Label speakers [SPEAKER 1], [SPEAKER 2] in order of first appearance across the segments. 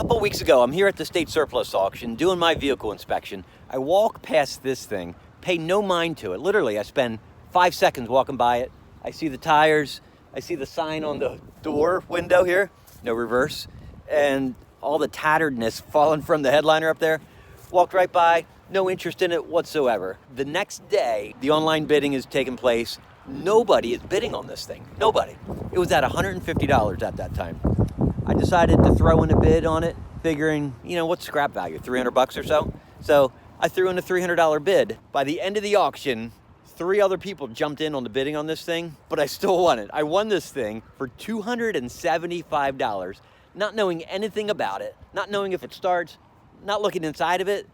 [SPEAKER 1] couple weeks ago, I'm here at the state surplus auction doing my vehicle inspection. I walk past this thing, pay no mind to it. Literally, I spend 5 seconds walking by it. I see the tires, I see the sign on the door window here, no reverse, and all the tatteredness falling from the headliner up there. Walked right by, no interest in it whatsoever. The next day, the online bidding is taking place. Nobody is bidding on this thing, nobody. It was at $150 at that time. I decided to throw in a bid on it, figuring, you know, what's scrap value, 300 bucks or so? So I threw in a $300 bid. By the end of the auction, 3 other people jumped in on the bidding on this thing, but I still won it. I won this thing for $275, not knowing anything about it, not knowing if it starts, not looking inside of it.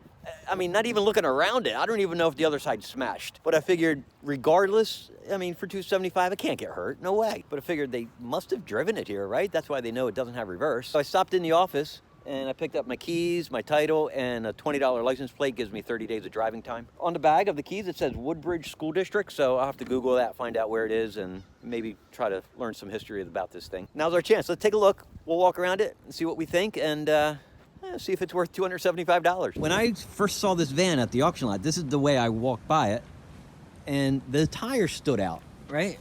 [SPEAKER 1] I mean, not even looking around it. I don't even know if the other side's smashed. But I figured, regardless, I mean, for $275, it can't get hurt. No way. But I figured they must have driven it here, right? That's why they know it doesn't have reverse. So I stopped in the office, and I picked up my keys, my title, and a $20 license plate gives me 30 days of driving time. On the bag of the keys, it says Woodbridge School District, so I'll have to Google that, find out where it is, and maybe try to learn some history about this thing. Now's our chance. Let's take a look. We'll walk around it and see what we think, and see if it's worth $275. When I first saw this van at the auction lot, this is the way I walked by it, and the tires stood out, right?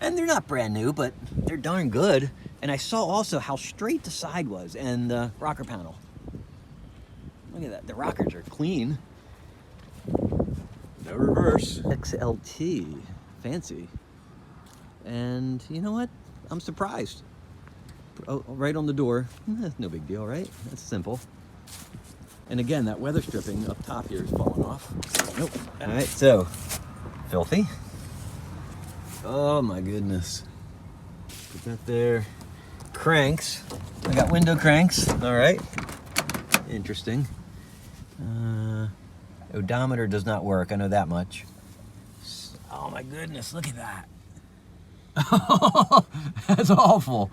[SPEAKER 1] And they're not brand new, but they're darn good. And I saw also how straight the side was and the rocker panel. Look at that, the rockers are clean. No reverse. XLT, fancy. And you know what? I'm surprised. Oh, right on the door. No big deal, right? That's simple. And again, that weather stripping up top here is falling off. Nope. All right, so filthy. Oh my goodness. Put that there. Cranks. I got window cranks. All right. Interesting. Odometer does not work. I know that much. Oh my goodness! Look at that. Oh, that's awful.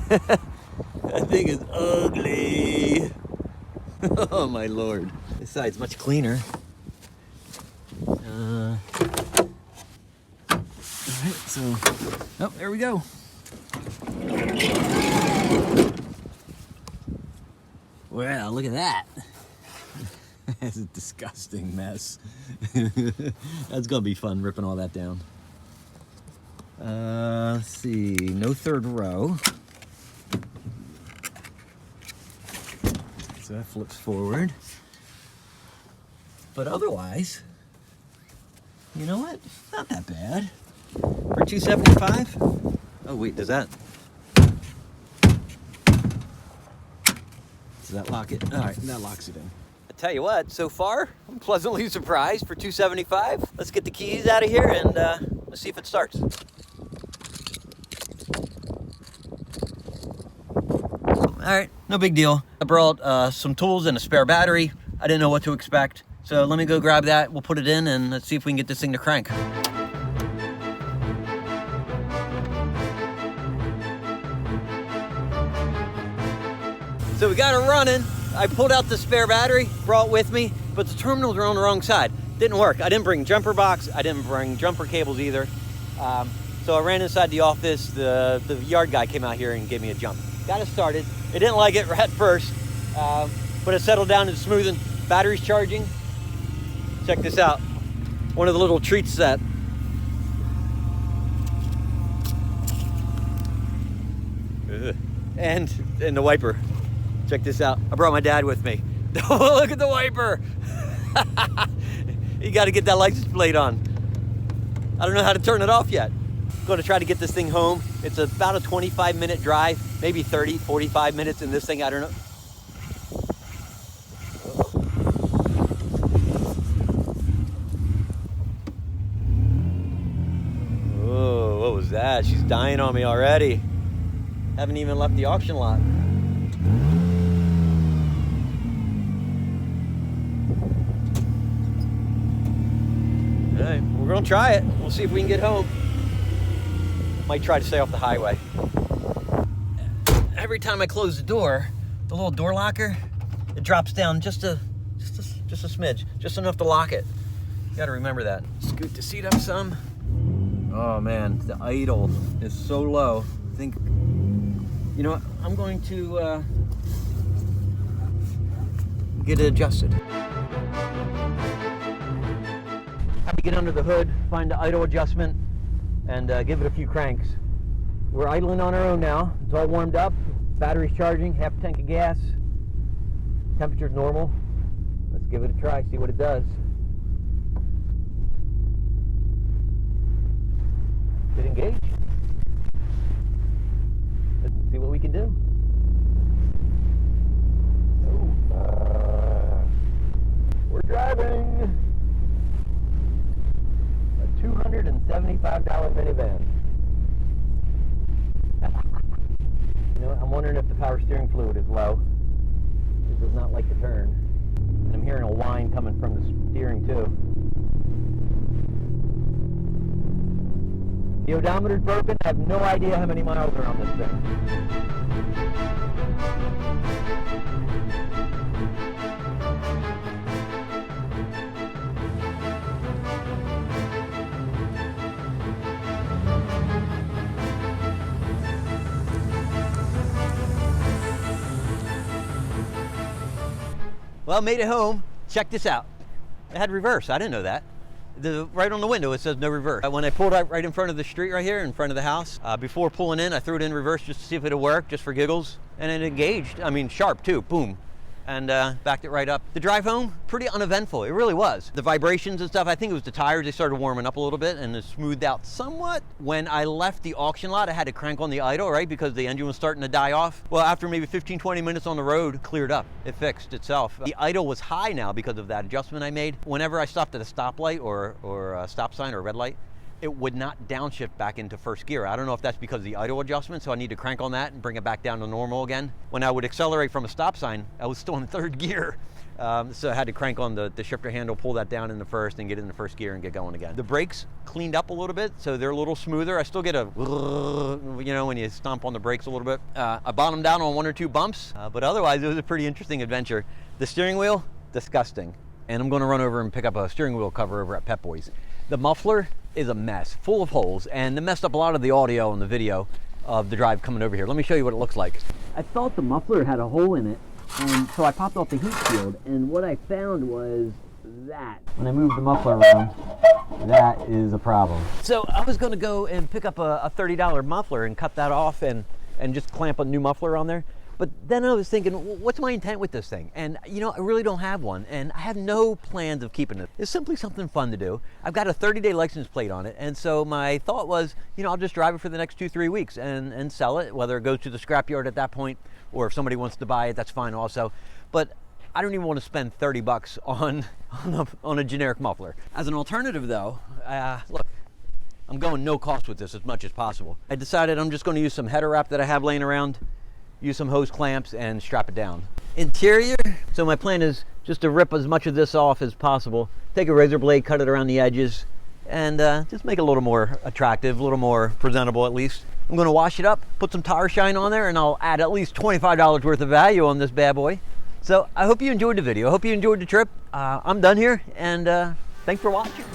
[SPEAKER 1] That thing is ugly. Oh my lord. This side's much cleaner. Alright, so, oh, there we go. Well, look at that. That's a disgusting mess. That's gonna be fun ripping all that down. Let's see, no third row. So that flips forward. But otherwise, you know what? Not that bad. For $275? Oh wait, does that? Does that lock it? All right, that locks it in. Tell you what, so far, I'm pleasantly surprised for $275. Let's get the keys out of here and let's see if it starts. All right, no big deal. I brought some tools and a spare battery. I didn't know what to expect. So let me go grab that. We'll put it in and let's see if we can get this thing to crank. So we got it running. I pulled out the spare battery, brought it with me, but the terminals are on the wrong side. Didn't work. I didn't bring jumper box. I didn't bring jumper cables either. So I ran inside the office. The yard guy came out here and gave me a jump. Got it started. It didn't like it at first, but it settled down and smoothing. Battery's charging. Check this out. One of the little treats set. And the wiper. Check this out. I brought my dad with me. Oh, look at the wiper. You got to get that license plate on. I don't know how to turn it off yet. I'm going to try to get this thing home. It's about a 25-minute drive, maybe 30, 45 minutes in this thing. I don't know. Oh, what was that? She's dying on me already. Haven't even left the auction lot. All right, we're gonna try it. We'll see if we can get home. Might try to stay off the highway. Every time I close the door, the little door locker, it drops down just a smidge, just enough to lock it. You gotta remember that. Scoot the seat up some. Oh man, the idle is so low. think, you know what, I'm going to get it adjusted. Have to get under the hood, find the idle adjustment, and give it a few cranks. We're idling on our own now. It's all warmed up. Battery's charging, half a tank of gas. Temperature's normal. Let's give it a try, see what it does. Did it engage? Let's see what we can do. We're driving a $275 minivan. You know, I'm wondering if the power steering fluid is low. It does not like to turn. And I'm hearing a whine coming from the steering too. The odometer's broken. I have no idea how many miles are on this thing. Well, made it home. Check this out. It had reverse. I didn't know that. Right on the window it says no reverse. When I pulled up right in front of the street right here, in front of the house, before pulling in, I threw it in reverse just to see if it'd work, just for giggles. And it engaged. I mean, sharp too. Boom. And backed it right up. The drive home, pretty uneventful. It really was. The vibrations and stuff, I think it was the tires. They started warming up a little bit and it smoothed out somewhat. When I left the auction lot, I had to crank on the idle, right? Because the engine was starting to die off. Well, after maybe 15, 20 minutes on the road, cleared up. It fixed itself. The idle was high now because of that adjustment I made. Whenever I stopped at a stoplight or a stop sign or a red light, it would not downshift back into first gear. I don't know if that's because of the idle adjustment, so I need to crank on that and bring it back down to normal again. When I would accelerate from a stop sign, I was still in third gear. So I had to crank on the shifter handle, pull that down into first and get it into first gear and get going again. The brakes cleaned up a little bit, so they're a little smoother. I still get a, you know, when you stomp on the brakes a little bit. I bottomed down on 1 or 2 bumps, but otherwise it was a pretty interesting adventure. The steering wheel, disgusting. And I'm gonna run over and pick up a steering wheel cover over at Pep Boys. The muffler is a mess, full of holes, and it messed up a lot of the audio and the video of the drive coming over here. Let me show you what it looks like. I thought the muffler had a hole in it, and so I popped off the heat shield, and what I found was that. When I moved the muffler around, that is a problem. So I was gonna go and pick up a $30 muffler and cut that off and just clamp a new muffler on there. But then I was thinking, what's my intent with this thing? And you know, I really don't have one, and I have no plans of keeping it. It's simply something fun to do. I've got a 30-day license plate on it, and so my thought was, you know, I'll just drive it for the next 2-3 weeks and sell it, whether it goes to the scrapyard at that point, or if somebody wants to buy it, that's fine also. But I don't even want to spend 30 bucks on a generic muffler. As an alternative though, look, I'm going no cost with this as much as possible. I decided I'm just going to use some header wrap that I have laying around, use some hose clamps and strap it down. Interior, so my plan is just to rip as much of this off as possible, take a razor blade, cut it around the edges, and just make it a little more attractive, a little more presentable at least. I'm going to wash it up, put some tire shine on there, and I'll add at least $25 worth of value on this bad boy. So I hope you enjoyed the video. I hope you enjoyed the trip. I'm done here, and thanks for watching.